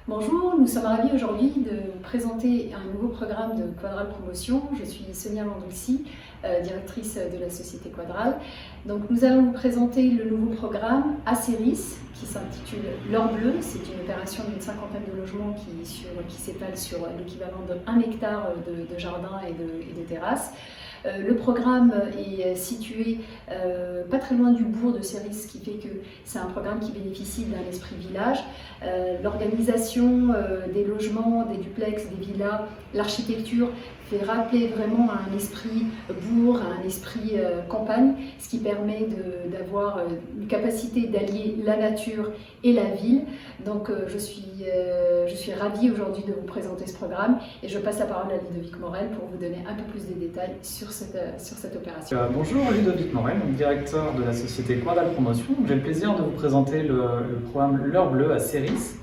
Bonjour, nous sommes ravis aujourd'hui de vous présenter un nouveau programme de Quadral Promotion. Je suis Sonia Landolsi, directrice de la société Quadral. Donc nous allons vous présenter le nouveau programme Acéris qui s'intitule L'Or Bleu. C'est une opération d'une cinquantaine de logements qui s'étale sur l'équivalent d'1 hectare de jardin et de terrasses. Le programme est situé pas très loin du bourg de Céris, ce qui fait que c'est un programme qui bénéficie d'un esprit village. L'organisation des logements, des duplex, des villas, l'architecture fait rappeler vraiment à un esprit bourg, à un esprit campagne, ce qui permet d'avoir une capacité d'allier la nature et la ville. Donc je suis ravie aujourd'hui de vous présenter ce programme et je passe la parole à Ludovic Morel pour vous donner un peu plus de détails sur cette opération. Bonjour, Ludovic Morel, directeur de la société Quadral Promotion. J'ai le plaisir de vous présenter le programme L'Or Bleu à Céris,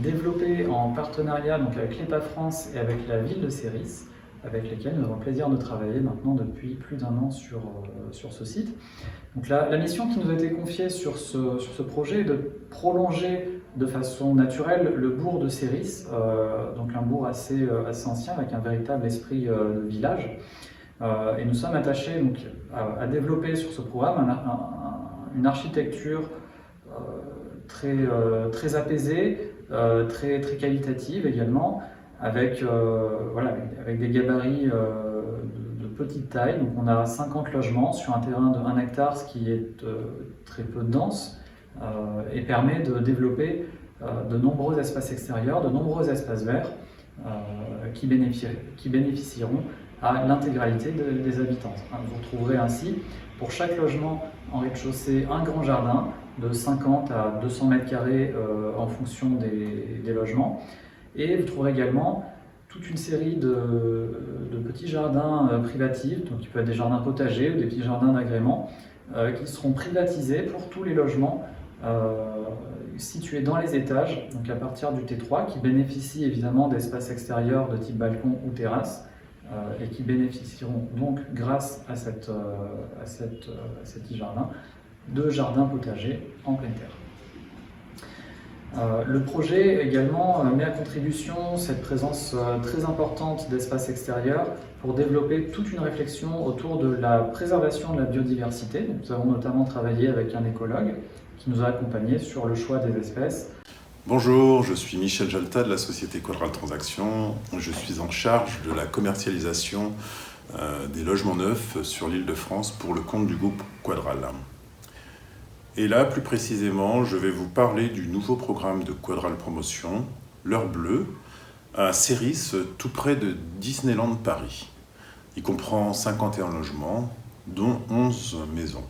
développé en partenariat donc avec l'EPA France et avec la ville de Céris, avec lesquels nous avons le plaisir de travailler maintenant depuis plus d'1 an sur ce site. Donc la mission qui nous a été confiée sur ce projet est de prolonger de façon naturelle le bourg de Céris, donc un bourg assez ancien avec un véritable esprit de village. Et nous sommes attachés donc, à développer sur ce programme une architecture très apaisée, très qualitative également, avec des gabarits de petite taille. Donc on a 50 logements sur un terrain de 1 hectare, ce qui est très peu dense et permet de développer de nombreux espaces extérieurs, de nombreux espaces verts qui bénéficieront à l'intégralité des habitants. Vous retrouverez ainsi pour chaque logement en rez-de-chaussée un grand jardin de 50 à 200 mètres carrés en fonction des logements. Et vous trouverez également toute une série de petits jardins privatifs, donc qui peuvent être des jardins potagers ou des petits jardins d'agrément, qui seront privatisés pour tous les logements situés dans les étages, donc à partir du T3, qui bénéficient évidemment d'espaces extérieurs de type balcon ou terrasse, et qui bénéficieront donc, grâce à cet e-jardin, de jardins potagers en pleine terre. Le projet également met à contribution cette présence très importante d'espaces extérieurs pour développer toute une réflexion autour de la préservation de la biodiversité. Donc, nous avons notamment travaillé avec un écologue qui nous a accompagnés sur le choix des espèces. Bonjour, je suis Michel Jalta de la société Quadral Transactions. Je suis en charge de la commercialisation des logements neufs sur l'Île-de-France pour le compte du groupe Quadral. Et là, plus précisément, je vais vous parler du nouveau programme de Quadral Promotion, L'Or Bleu, à Céris, tout près de Disneyland Paris. Il comprend 51 logements, dont 11 maisons,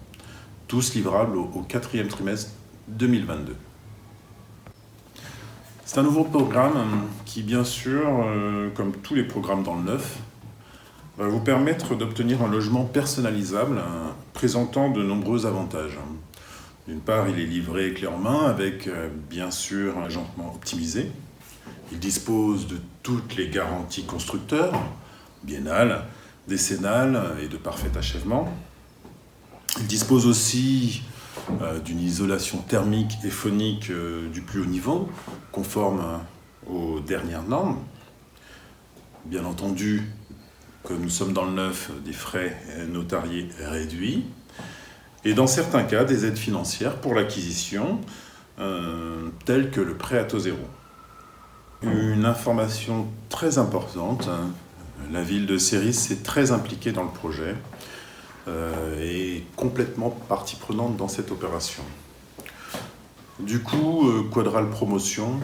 tous livrables au 4e trimestre 2022. C'est un nouveau programme qui, bien sûr, comme tous les programmes dans le neuf, va vous permettre d'obtenir un logement personnalisable présentant de nombreux avantages. D'une part, il est livré clé en main avec, bien sûr, un agencement optimisé. Il dispose de toutes les garanties constructeurs, biennales, décennales et de parfait achèvement. Il dispose aussi d'une isolation thermique et phonique du plus haut niveau, conforme aux dernières normes. Bien entendu, comme nous sommes dans le neuf, des frais notariés réduits. Et dans certains cas, des aides financières pour l'acquisition, telles que le prêt à taux zéro. Une information très importante, la ville de Céris est très impliquée dans le projet et complètement partie prenante dans cette opération. Du coup, Quadral Promotion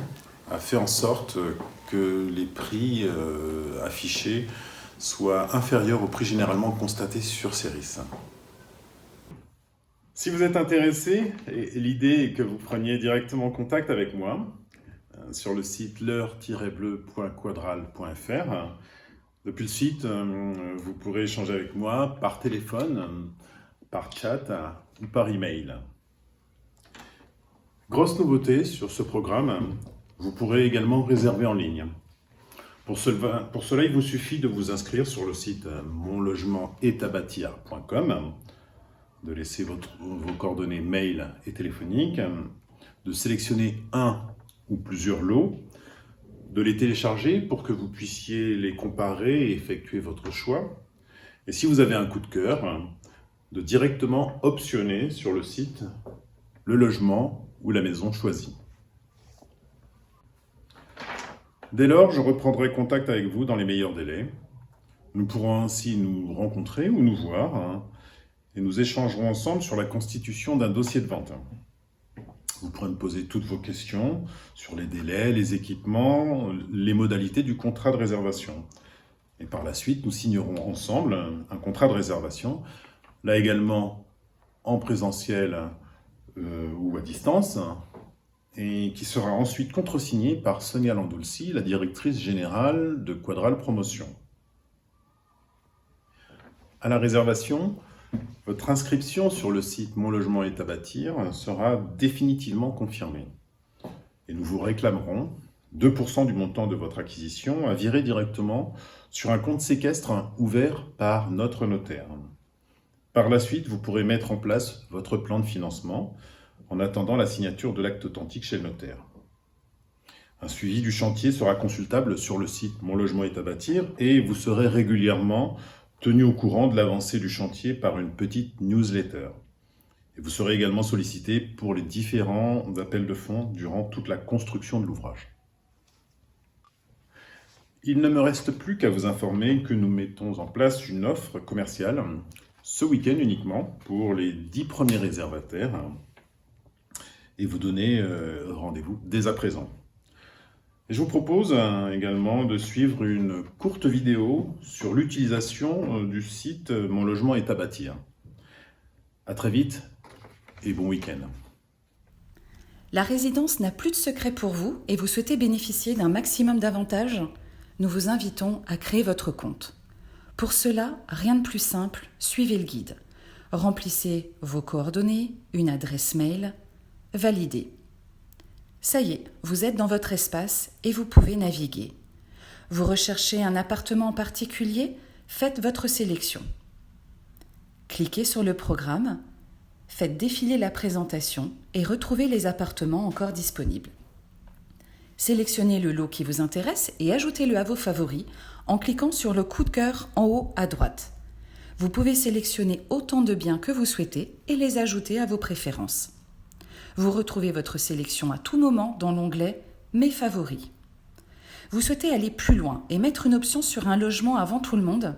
a fait en sorte que les prix affichés soient inférieurs aux prix généralement constatés sur Céris. Si vous êtes intéressé, l'idée est que vous preniez directement contact avec moi sur le site l'heure-bleu.quadral.fr. Depuis le site, vous pourrez échanger avec moi par téléphone, par chat ou par email. Grosse nouveauté sur ce programme, vous pourrez également réserver en ligne. Pour cela, il vous suffit de vous inscrire sur le site monlogementetabâtir.com, de laisser vos coordonnées mail et téléphoniques, de sélectionner un ou plusieurs lots de les télécharger pour que vous puissiez les comparer et effectuer votre choix. Et si vous avez un coup de cœur, de directement optionner sur le site le logement ou la maison choisie. Dès lors, je reprendrai contact avec vous dans les meilleurs délais. Nous pourrons ainsi nous rencontrer ou nous voir et nous échangerons ensemble sur la constitution d'un dossier de vente. Vous pourrez me poser toutes vos questions sur les délais, les équipements, les modalités du contrat de réservation. Et par la suite, nous signerons ensemble un contrat de réservation, là également en présentiel ou à distance, et qui sera ensuite contresigné par Sonia Landulsi, la directrice générale de Quadral Promotion. À la réservation, votre inscription sur le site Mon Logement est à bâtir sera définitivement confirmée. Et nous vous réclamerons 2% du montant de votre acquisition à virer directement sur un compte séquestre ouvert par notre notaire. Par la suite, vous pourrez mettre en place votre plan de financement en attendant la signature de l'acte authentique chez le notaire. Un suivi du chantier sera consultable sur le site Mon Logement est à bâtir et vous serez régulièrement tenu au courant de l'avancée du chantier par une petite newsletter. Et vous serez également sollicité pour les différents appels de fonds durant toute la construction de l'ouvrage. Il ne me reste plus qu'à vous informer que nous mettons en place une offre commerciale ce week-end uniquement pour les 10 premiers réservataires et vous donner rendez-vous dès à présent. Et je vous propose également de suivre une courte vidéo sur l'utilisation du site Mon Logement est à bâtir. À très vite et bon week-end. La résidence n'a plus de secret pour vous et vous souhaitez bénéficier d'un maximum d'avantages ? Nous vous invitons à créer votre compte. Pour cela, rien de plus simple, suivez le guide. Remplissez vos coordonnées, une adresse mail, validez. Ça y est, vous êtes dans votre espace et vous pouvez naviguer. Vous recherchez un appartement en particulier ? Faites votre sélection. Cliquez sur le programme, faites défiler la présentation et retrouvez les appartements encore disponibles. Sélectionnez le lot qui vous intéresse et ajoutez-le à vos favoris en cliquant sur le coup de cœur en haut à droite. Vous pouvez sélectionner autant de biens que vous souhaitez et les ajouter à vos préférences. Vous retrouvez votre sélection à tout moment dans l'onglet « Mes favoris ». Vous souhaitez aller plus loin et mettre une option sur un logement avant tout le monde ?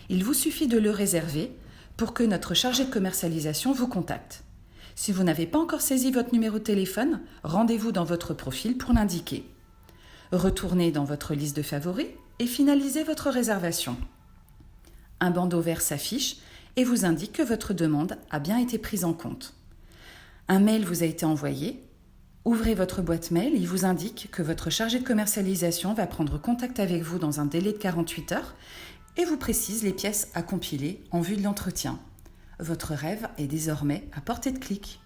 Il vous suffit de le réserver pour que notre chargé de commercialisation vous contacte. Si vous n'avez pas encore saisi votre numéro de téléphone, rendez-vous dans votre profil pour l'indiquer. Retournez dans votre liste de favoris et finalisez votre réservation. Un bandeau vert s'affiche et vous indique que votre demande a bien été prise en compte. Un mail vous a été envoyé. Ouvrez votre boîte mail, il vous indique que votre chargé de commercialisation va prendre contact avec vous dans un délai de 48 heures et vous précise les pièces à compiler en vue de l'entretien. Votre rêve est désormais à portée de clic.